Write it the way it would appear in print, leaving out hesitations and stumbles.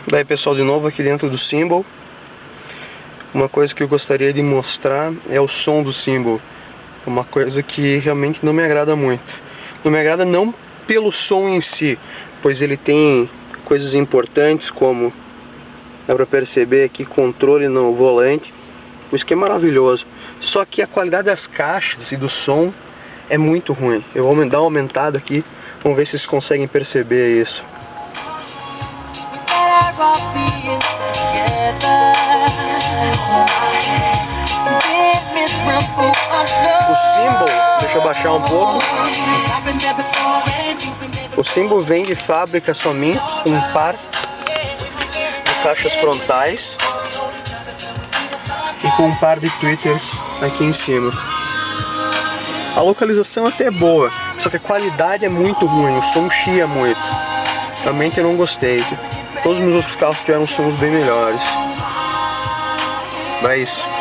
Daí pessoal, de novo aqui dentro do Symbol. Uma coisa que eu gostaria de mostrar é o som do Symbol. Uma coisa que realmente não me agrada muito. Não me agrada não pelo som em si, pois ele tem coisas importantes como, dá pra perceber aqui, controle no volante. Isso que é maravilhoso. Só que a qualidade das caixas e do som é muito ruim. Eu vou dar uma aumentada aqui, vamos ver se vocês conseguem perceber isso. O Symbol, deixa eu baixar um pouco. O Symbol vem de fábrica somente com um par de caixas frontais e com um par de tweeters aqui em cima. A localização até é boa, só que a qualidade é muito ruim, o som chia muito. Realmente eu não gostei. Todos os meus outros carros tiveram sons bem melhores. Mas é isso.